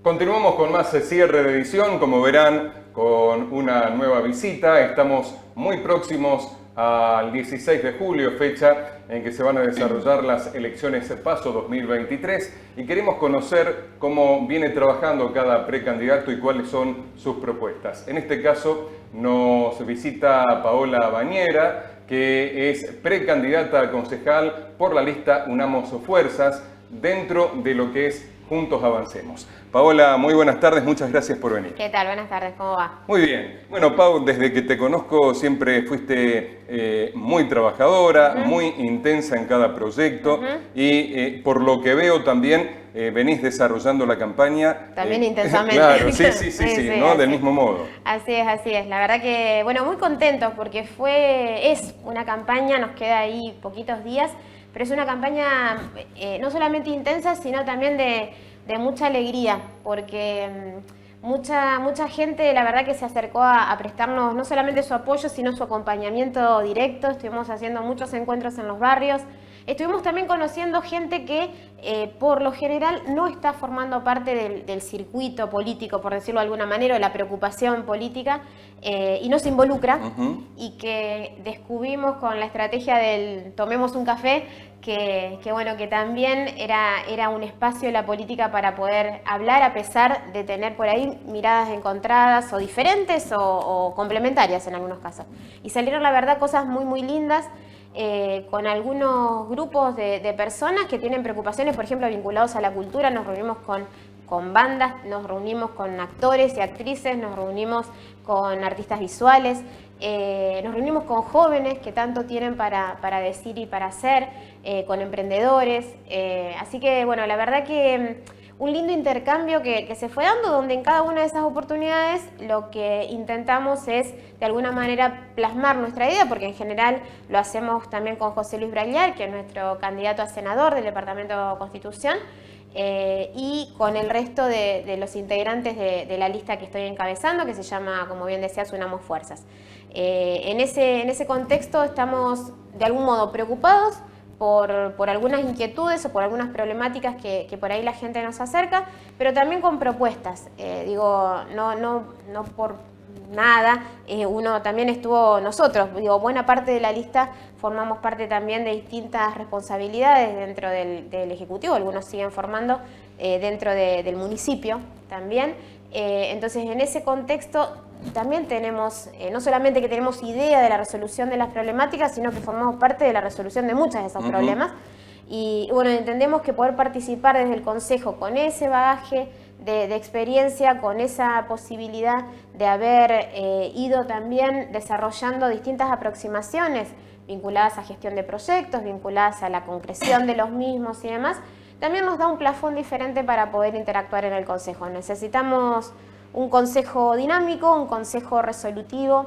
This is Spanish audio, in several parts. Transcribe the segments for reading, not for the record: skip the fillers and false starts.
Continuamos con más cierre de edición, como verán, con una nueva visita. Estamos muy próximos al 16 de julio, fecha en que se van a desarrollar las elecciones PASO 2023, y queremos conocer cómo viene trabajando cada precandidato y cuáles son sus propuestas. En este caso nos visita Paola Bañera, que es precandidata a concejal por la lista Unamos Fuerzas, dentro de lo que es Juntos Avancemos. Paola, muy buenas tardes, muchas gracias por venir. ¿Qué tal? Buenas tardes, ¿cómo va? Muy bien. Bueno, Pau, desde que te conozco siempre fuiste muy trabajadora, muy intensa en cada proyecto y por lo que veo también venís desarrollando la campaña. También intensamente. Claro, sí, ¿no? Del mismo modo. Así es, así es. La verdad que, bueno, muy contentos porque es una campaña, nos queda ahí poquitos días, pero es una campaña no solamente intensa, sino también de mucha alegría, porque mucha gente, la verdad, que se acercó a prestarnos no solamente su apoyo, sino su acompañamiento directo. Estuvimos haciendo muchos encuentros en los barrios. Estuvimos también conociendo gente que por lo general no está formando parte del circuito político, por decirlo de alguna manera, o la preocupación política, y no se involucra, y que descubrimos con la estrategia del tomemos un café, que bueno, que también era un espacio de la política para poder hablar, a pesar de tener por ahí miradas encontradas o diferentes o complementarias en algunos casos. Y salieron, la verdad, cosas muy, muy lindas. Con algunos grupos de personas que tienen preocupaciones, por ejemplo, vinculados a la cultura. Nos reunimos con bandas, nos reunimos con actores y actrices, nos reunimos con artistas visuales, nos reunimos con jóvenes que tanto tienen para decir y para hacer, con emprendedores. Así que, bueno, la verdad que un lindo intercambio que se fue dando, donde en cada una de esas oportunidades lo que intentamos es de alguna manera plasmar nuestra idea, porque en general lo hacemos también con José Luis Bragliar, que es nuestro candidato a senador del Departamento Constitución, y con el resto de los integrantes de la lista que estoy encabezando, que se llama, como bien decías, Unamos Fuerzas. En ese contexto estamos de algún modo preocupados por algunas inquietudes o por algunas problemáticas que por ahí la gente nos acerca, pero también con propuestas. No por nada, uno también nosotros, buena parte de la lista formamos parte también de distintas responsabilidades dentro del Ejecutivo, algunos siguen formando dentro del municipio también. Entonces, en ese contexto también tenemos, no solamente que tenemos idea de la resolución de las problemáticas, sino que formamos parte de la resolución de muchos de esos problemas. Y bueno, entendemos que poder participar desde el Consejo con ese bagaje de experiencia, con esa posibilidad de haber ido también desarrollando distintas aproximaciones vinculadas a gestión de proyectos, vinculadas a la concreción de los mismos y demás, también nos da un plafón diferente para poder interactuar en el Consejo. Necesitamos un consejo dinámico, un consejo resolutivo,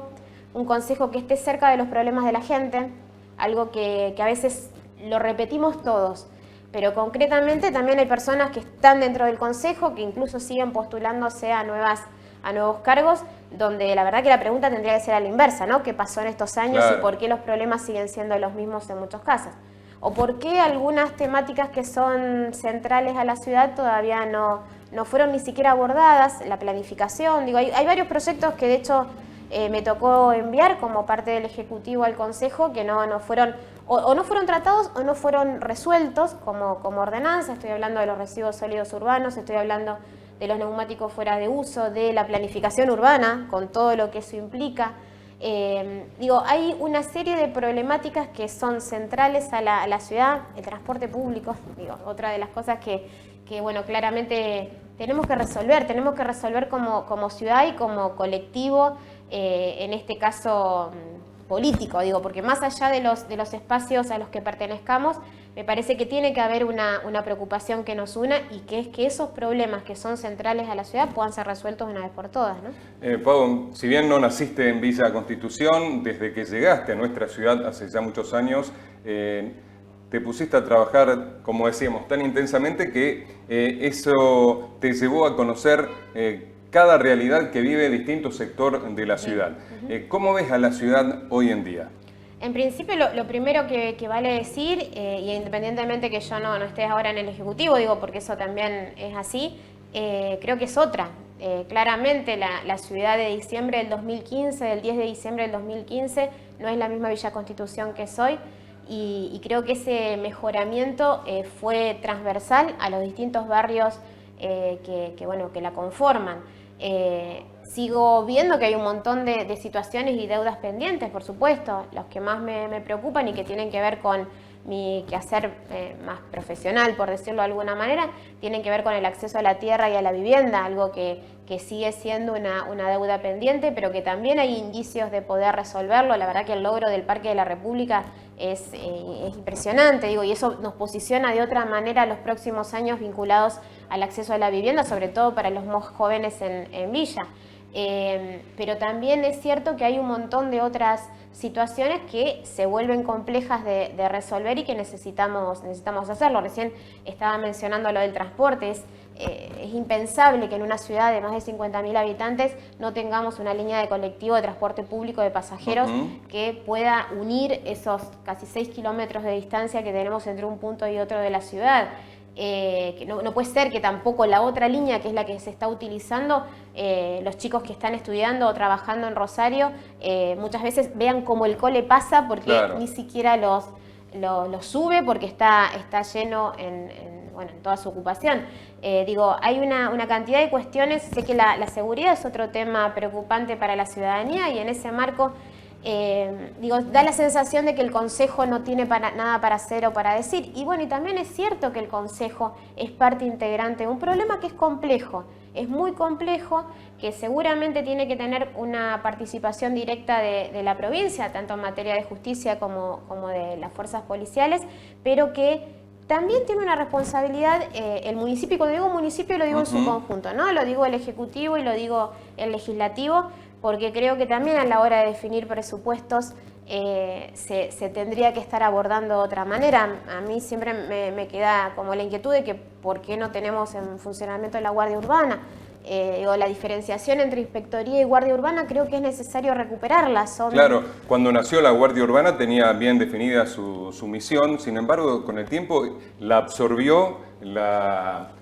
un consejo que esté cerca de los problemas de la gente, algo que a veces lo repetimos todos, pero concretamente también hay personas que están dentro del consejo, que incluso siguen postulándose a nuevos cargos, donde la verdad que la pregunta tendría que ser a la inversa, ¿no? ¿Qué pasó en estos años? Claro. Y por qué los problemas siguen siendo los mismos en muchos casos. O por qué algunas temáticas que son centrales a la ciudad todavía no fueron ni siquiera abordadas, la planificación. Hay varios proyectos que de hecho me tocó enviar como parte del Ejecutivo al Consejo que no fueron, o no fueron tratados o no fueron resueltos como ordenanza. Estoy hablando de los residuos sólidos urbanos, estoy hablando de los neumáticos fuera de uso, de la planificación urbana, con todo lo que eso implica. Hay una serie de problemáticas que son centrales a la ciudad, el transporte público, otra de las cosas que bueno, claramente tenemos que resolver como ciudad y como colectivo, en este caso político, porque más allá de los espacios a los que pertenezcamos, me parece que tiene que haber una preocupación que nos una, y que es que esos problemas que son centrales a la ciudad puedan ser resueltos de una vez por todas, ¿no? Pau, si bien no naciste en Villa Constitución, desde que llegaste a nuestra ciudad hace ya muchos años, te pusiste a trabajar, como decíamos, tan intensamente que eso te llevó a conocer cada realidad que vive distinto sector de la ciudad. ¿Cómo ves a la ciudad hoy en día? En principio, lo primero que vale decir, y independientemente que yo no esté ahora en el Ejecutivo, porque eso también es así, creo que es otra. Claramente la ciudad de diciembre del 2015, del 10 de diciembre del 2015, no es la misma Villa Constitución que es hoy, y creo que ese mejoramiento fue transversal a los distintos barrios que la conforman. Sigo viendo que hay un montón de situaciones y deudas pendientes, por supuesto. Los que más me preocupan y que tienen que ver con mi quehacer más profesional, por decirlo de alguna manera, tienen que ver con el acceso a la tierra y a la vivienda, algo que sigue siendo una deuda pendiente, pero que también hay indicios de poder resolverlo. La verdad que el logro del Parque de la República es impresionante, y eso nos posiciona de otra manera los próximos años vinculados al acceso a la vivienda, sobre todo para los más jóvenes en Villa. Pero también es cierto que hay un montón de otras situaciones que se vuelven complejas de resolver y que necesitamos hacerlo. Recién estaba mencionando lo del transporte. Es impensable que en una ciudad de más de 50.000 habitantes no tengamos una línea de colectivo de transporte público de pasajeros que pueda unir esos casi 6 kilómetros de distancia que tenemos entre un punto y otro de la ciudad. Que no puede ser que tampoco la otra línea, que es la que se está utilizando, los chicos que están estudiando o trabajando en Rosario, muchas veces vean cómo el cole pasa porque ni siquiera los sube porque está lleno en toda su ocupación. Hay una cantidad de cuestiones. Sé que la seguridad es otro tema preocupante para la ciudadanía, y en ese marco da la sensación de que el Consejo no tiene nada para hacer o para decir. Y también es cierto que el Consejo es parte integrante de un problema que es complejo, es muy complejo, que seguramente tiene que tener una participación directa de la provincia, tanto en materia de justicia como de las fuerzas policiales, pero que también tiene una responsabilidad el municipio. Y cuando digo municipio lo digo en su conjunto, ¿no? Lo digo el Ejecutivo y lo digo el Legislativo, porque creo que también a la hora de definir presupuestos se tendría que estar abordando de otra manera. A mí siempre me queda como la inquietud de que por qué no tenemos en funcionamiento la Guardia Urbana. La diferenciación entre Inspectoría y Guardia Urbana creo que es necesario recuperarla. Claro, cuando nació la Guardia Urbana tenía bien definida su misión, sin embargo, con el tiempo la absorbió el área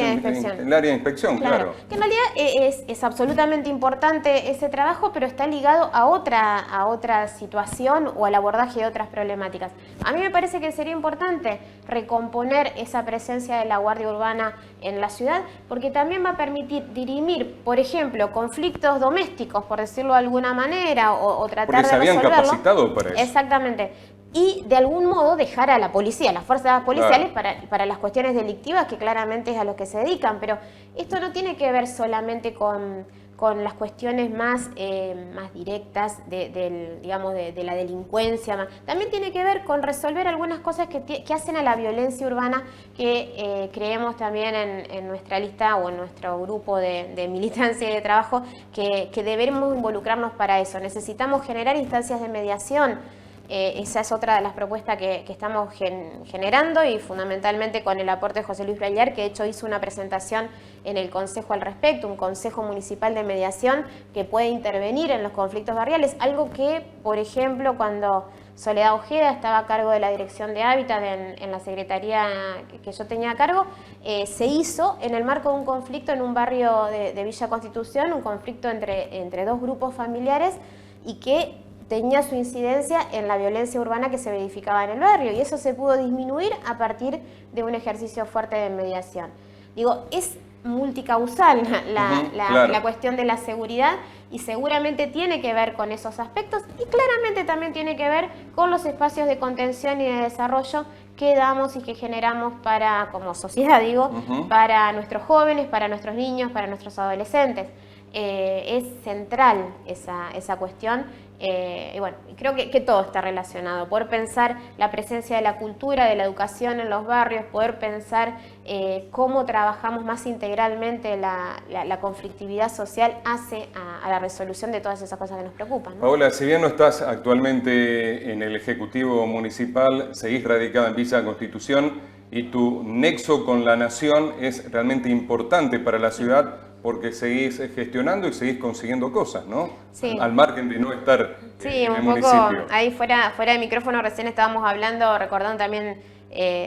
de inspección, claro. Que en realidad es absolutamente importante ese trabajo, pero está ligado a otra situación o al abordaje de otras problemáticas. A mí me parece que sería importante recomponer esa presencia de la Guardia Urbana en la ciudad, porque también va a permitir dirimir, por ejemplo, conflictos domésticos, por decirlo de alguna manera, o tratar de resolverlo. Porque se habían capacitado para eso. Exactamente. Y de algún modo dejar a la policía, a las fuerzas policiales, para las cuestiones delictivas, que claramente es a lo que se dedican. Pero esto no tiene que ver solamente con las cuestiones más directas de la delincuencia. También tiene que ver con resolver algunas cosas que hacen a la violencia urbana, que creemos también en nuestra lista o en nuestro grupo de militancia y de trabajo, que debemos involucrarnos para eso. Necesitamos generar instancias de mediación. Esa es otra de las propuestas que estamos generando, y fundamentalmente con el aporte de José Luis Braillard, que de hecho hizo una presentación en el Consejo al respecto, un Consejo Municipal de Mediación que puede intervenir en los conflictos barriales, algo que, por ejemplo, cuando Soledad Ojeda estaba a cargo de la Dirección de Hábitat en la Secretaría que yo tenía a cargo, se hizo en el marco de un conflicto en un barrio de Villa Constitución, un conflicto entre dos grupos familiares, y que tenía su incidencia en la violencia urbana que se verificaba en el barrio, y eso se pudo disminuir a partir de un ejercicio fuerte de mediación. Es multicausal la cuestión de la seguridad, y seguramente tiene que ver con esos aspectos, y claramente también tiene que ver con los espacios de contención y de desarrollo que damos y que generamos como sociedad, para nuestros jóvenes, para nuestros niños, para nuestros adolescentes. Es central esa cuestión, y creo que todo está relacionado. Poder pensar la presencia de la cultura, de la educación en los barrios, poder pensar cómo trabajamos más integralmente la conflictividad social hace a la resolución de todas esas cosas que nos preocupan, ¿no? Paola, si bien no estás actualmente en el Ejecutivo Municipal, seguís radicada en Villa Constitución, y tu nexo con la nación es realmente importante para la ciudad, porque seguís gestionando y seguís consiguiendo cosas, ¿no? Sí. Al margen de no estar en el municipio. Ahí fuera de micrófono recién estábamos hablando, recordando también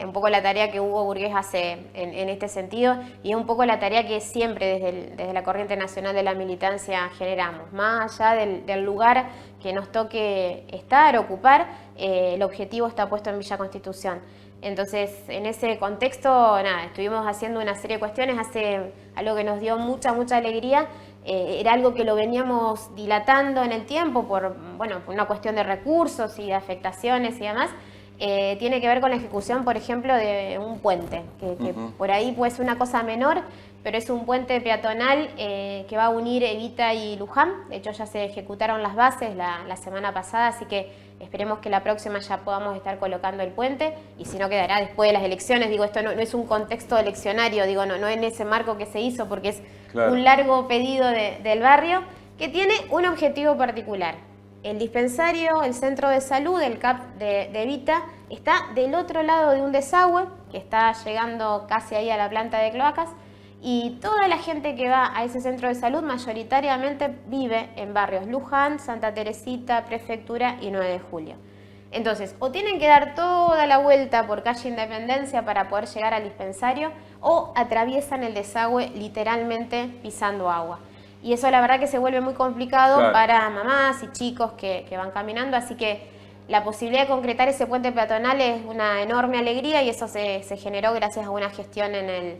un poco la tarea que Hugo Burgués hace en este sentido, y es un poco la tarea que siempre desde la Corriente Nacional de la Militancia generamos. Más allá del lugar que nos toque estar, ocupar, el objetivo está puesto en Villa Constitución. Entonces, en ese contexto, nada, estuvimos haciendo una serie de cuestiones, hace algo que nos dio mucha alegría. Era algo que lo veníamos dilatando en el tiempo por una cuestión de recursos y de afectaciones y demás. Tiene que ver con la ejecución, por ejemplo, de un puente, que por ahí puede ser una cosa menor, pero es un puente peatonal que va a unir Evita y Luján. De hecho, ya se ejecutaron las bases la semana pasada, así que esperemos que la próxima ya podamos estar colocando el puente, y si no quedará después de las elecciones. Digo, esto no es un contexto eleccionario, digo, no en ese marco que se hizo, porque es un largo pedido del barrio que tiene un objetivo particular. El dispensario, el centro de salud, el CAP de Evita, está del otro lado de un desagüe que está llegando casi ahí a la planta de cloacas, y toda la gente que va a ese centro de salud mayoritariamente vive en barrios Luján, Santa Teresita, Prefectura y 9 de Julio. Entonces, o tienen que dar toda la vuelta por calle Independencia para poder llegar al dispensario, o atraviesan el desagüe literalmente pisando agua. Y eso la verdad que se vuelve muy complicado para mamás y chicos que van caminando, así que la posibilidad de concretar ese puente peatonal es una enorme alegría, y eso se generó gracias a una gestión en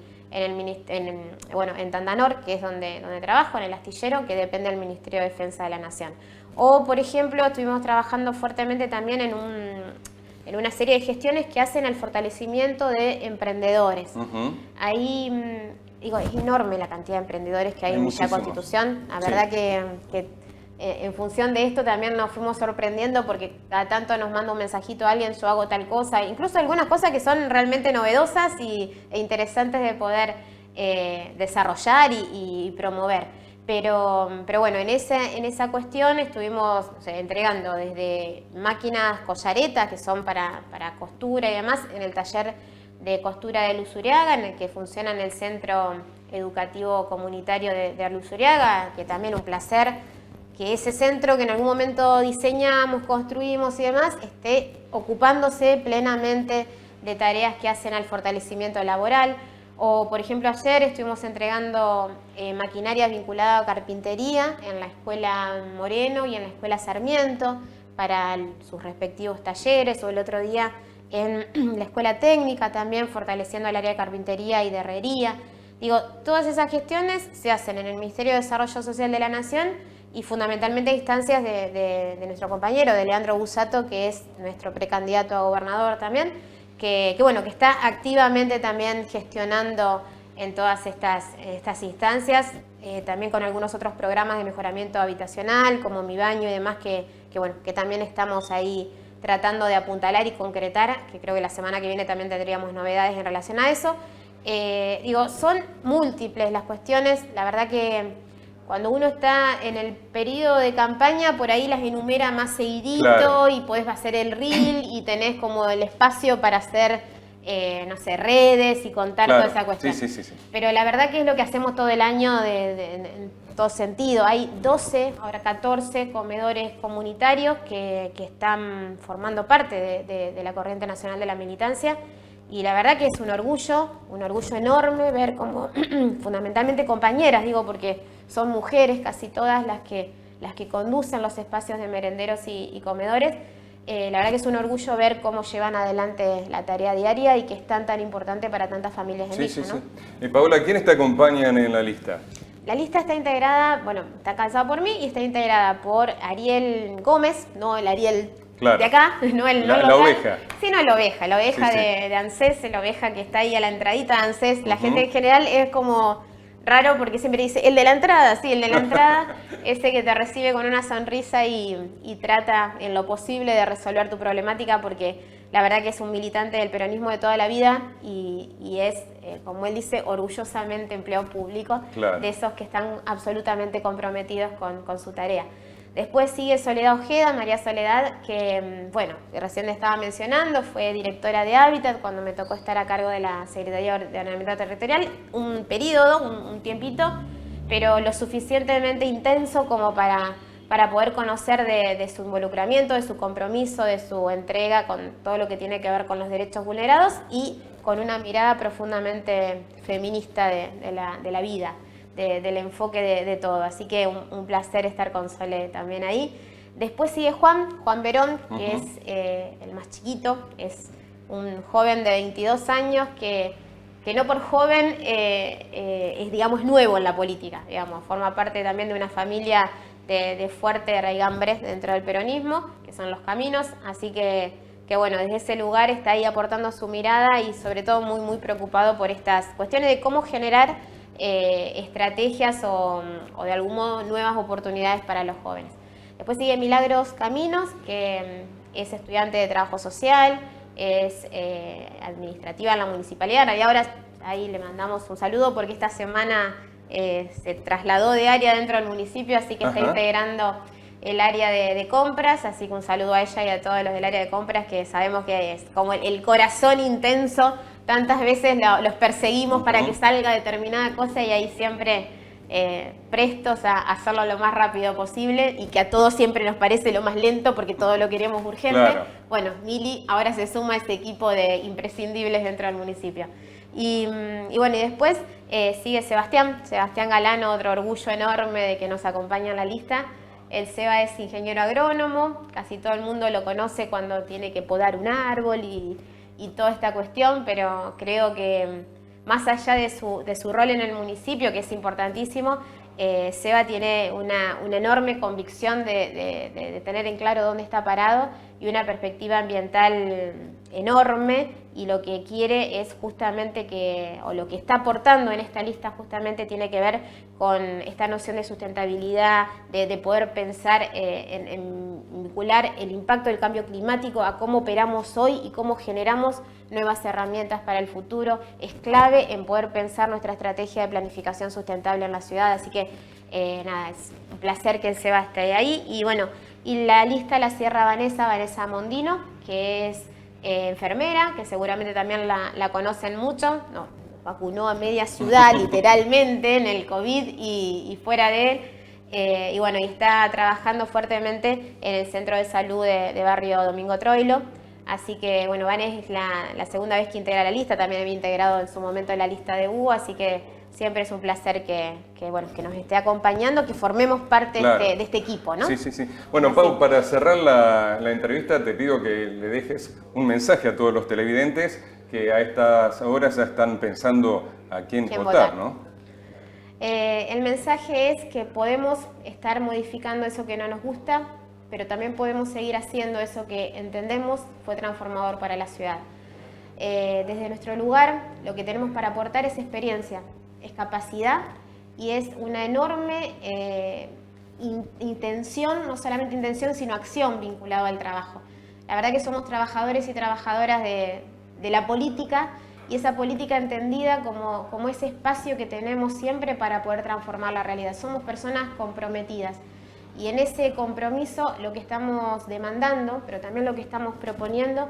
Tandanor, que es donde trabajo, en el astillero, que depende del Ministerio de Defensa de la Nación. O, por ejemplo, estuvimos trabajando fuertemente también en una serie de gestiones que hacen al fortalecimiento de emprendedores. Ahí, es enorme la cantidad de emprendedores que hay en Villa Constitución. La verdad que en función de esto también nos fuimos sorprendiendo, porque cada tanto nos manda un mensajito a alguien: yo hago tal cosa, incluso algunas cosas que son realmente novedosas e interesantes de poder desarrollar y promover. Pero bueno, en esa cuestión estuvimos entregando desde máquinas collaretas, que son para costura y demás, en el taller de costura de Luzuriaga, en el que funciona en el Centro Educativo Comunitario de Luzuriaga, que también un placer que ese centro que en algún momento diseñamos, construimos y demás, esté ocupándose plenamente de tareas que hacen al fortalecimiento laboral. O, por ejemplo, ayer estuvimos entregando maquinaria vinculada a carpintería en la Escuela Moreno y en la Escuela Sarmiento para sus respectivos talleres, o el otro día en la Escuela Técnica también, fortaleciendo el área de carpintería y de herrería. Digo, todas esas gestiones se hacen en el Ministerio de Desarrollo Social de la Nación, y fundamentalmente a instancias de nuestro compañero, de Leandro Busato, que es nuestro precandidato a gobernador también, que está activamente también gestionando en todas estas instancias, también con algunos otros programas de mejoramiento habitacional, como Mi Baño y demás, que también estamos ahí tratando de apuntalar y concretar, que creo que la semana que viene también tendríamos novedades en relación a eso. Son múltiples las cuestiones, la verdad que cuando uno está en el periodo de campaña, por ahí las enumera más seguidito, y podés hacer el reel y tenés como el espacio para hacer, redes y contar toda esa cuestión. Sí. Pero la verdad que es lo que hacemos todo el año en todo sentido. Hay 12, ahora 14 comedores comunitarios que están formando parte de la Corriente Nacional de la Militancia. Y la verdad que es un orgullo enorme ver cómo, fundamentalmente compañeras, porque son mujeres casi todas las que conducen los espacios de merenderos y comedores. La verdad que es un orgullo ver cómo llevan adelante la tarea diaria y que es tan importante para tantas familias en Villa, ¿no? Paola, ¿quiénes te acompañan en la lista? La lista está integrada, está calzada por mí, y está integrada por Ariel Gómez, no el Ariel de acá, no la oveja. Sí, no, la oveja de ANSES, la oveja que está ahí a la entradita de ANSES. La gente en general es como raro porque siempre dice, el de la entrada, sí, el de la entrada, ese que te recibe con una sonrisa y trata en lo posible de resolver tu problemática, porque la verdad que es un militante del peronismo de toda la vida y es, como él dice, orgullosamente empleado público, de esos que están absolutamente comprometidos con su tarea. Después sigue Soledad Ojeda, María Soledad, que recién le estaba mencionando, fue directora de Hábitat cuando me tocó estar a cargo de la Secretaría de Ordenamiento Territorial, un periodo, un tiempito, pero lo suficientemente intenso como para para poder conocer de su involucramiento, de su compromiso, de su entrega con todo lo que tiene que ver con los derechos vulnerados y con una mirada profundamente feminista de la vida, del enfoque de todo. Así que un placer estar con Sole también ahí. Después sigue Juan Verón, que es el más chiquito, es un joven de 22 años que no por joven es, digamos, nuevo en la política, digamos, forma parte también de una familia de fuerte raigambre dentro del peronismo, que son Los Caminos, así que bueno, desde ese lugar está ahí aportando su mirada y sobre todo muy preocupado por estas cuestiones de cómo generar estrategias o de algún modo nuevas oportunidades para los jóvenes. Después sigue Milagros Caminos, que es estudiante de trabajo social, es administrativa en la municipalidad, y ahora ahí le mandamos un saludo porque esta semana se trasladó de área dentro del municipio, así que está integrando el área de compras, así que un saludo a ella y a todos los del área de compras, que sabemos que es como el corazón intenso, tantas veces los perseguimos para que salga determinada cosa y ahí siempre prestos a hacerlo lo más rápido posible y que a todos siempre nos parece lo más lento porque todo lo queremos urgente. Claro. Bueno, Mili ahora se suma a ese equipo de imprescindibles dentro del municipio. Y bueno, y después sigue Sebastián Galán, otro orgullo enorme de que nos acompaña en la lista. El Seba es ingeniero agrónomo, casi todo el mundo lo conoce cuando tiene que podar un árbol y toda esta cuestión, pero creo que más allá de su rol en el municipio, que es importantísimo, Seba tiene una enorme convicción de tener en claro dónde está parado y una perspectiva ambiental enorme, y lo que quiere es justamente o lo que está aportando en esta lista justamente tiene que ver con esta noción de sustentabilidad, de poder pensar en vincular el impacto del cambio climático a cómo operamos hoy y cómo generamos nuevas herramientas para el futuro. Es clave en poder pensar nuestra estrategia de planificación sustentable en la ciudad, así que nada, es un placer que el Seba esté ahí. Y bueno, y la lista la cierra Vanessa Mondino, que es enfermera, que seguramente también la conocen mucho, vacunó a media ciudad literalmente en el COVID y fuera de él, y bueno, y está trabajando fuertemente en el centro de salud de Barrio Domingo Troilo. Así que bueno, Vanessa es la segunda vez que integra la lista, también había integrado en su momento la lista de Hugo, así que siempre es un placer que nos esté acompañando, que formemos parte de este equipo, ¿no? Sí. Bueno, Pau, para cerrar la entrevista te pido que le dejes un mensaje a todos los televidentes que a estas horas ya están pensando a quién votar, ¿no? El mensaje es que podemos estar modificando eso que no nos gusta, pero también podemos seguir haciendo eso que entendemos fue transformador para la ciudad. Desde nuestro lugar, lo que tenemos para aportar es experiencia, es capacidad y es una enorme intención, no solamente intención, sino acción vinculada al trabajo. La verdad que somos trabajadores y trabajadoras de la política, y esa política entendida como ese espacio que tenemos siempre para poder transformar la realidad. Somos personas comprometidas y en ese compromiso lo que estamos demandando, pero también lo que estamos proponiendo,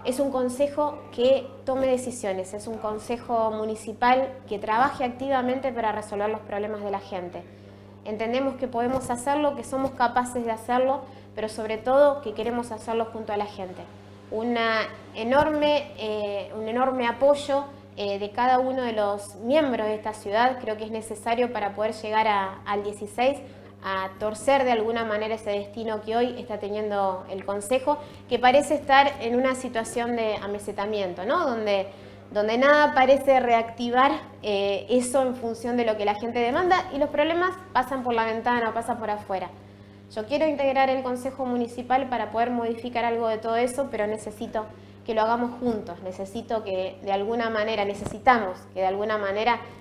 es un consejo que tome decisiones, es un consejo municipal que trabaje activamente para resolver los problemas de la gente. Entendemos que podemos hacerlo, que somos capaces de hacerlo, pero sobre todo que queremos hacerlo junto a la gente. Un enorme apoyo de cada uno de los miembros de esta ciudad creo que es necesario para poder llegar al 16, a torcer de alguna manera ese destino que hoy está teniendo el Consejo, que parece estar en una situación de amesetamiento, ¿no? Donde nada parece reactivar eso en función de lo que la gente demanda y los problemas pasan por la ventana, pasan por afuera. Yo quiero integrar el Consejo Municipal para poder modificar algo de todo eso, pero necesito que lo hagamos juntos, necesitamos que de alguna manera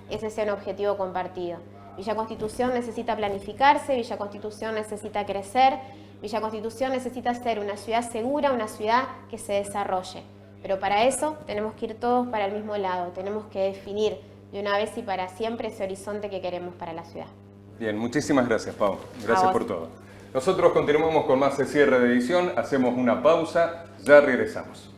ese sea un objetivo compartido. Villa Constitución necesita planificarse, Villa Constitución necesita crecer, Villa Constitución necesita ser una ciudad segura, una ciudad que se desarrolle. Pero para eso tenemos que ir todos para el mismo lado, tenemos que definir de una vez y para siempre ese horizonte que queremos para la ciudad. Bien, muchísimas gracias, Pau. Gracias por todo. Nosotros continuamos con más cierre de edición, hacemos una pausa, ya regresamos.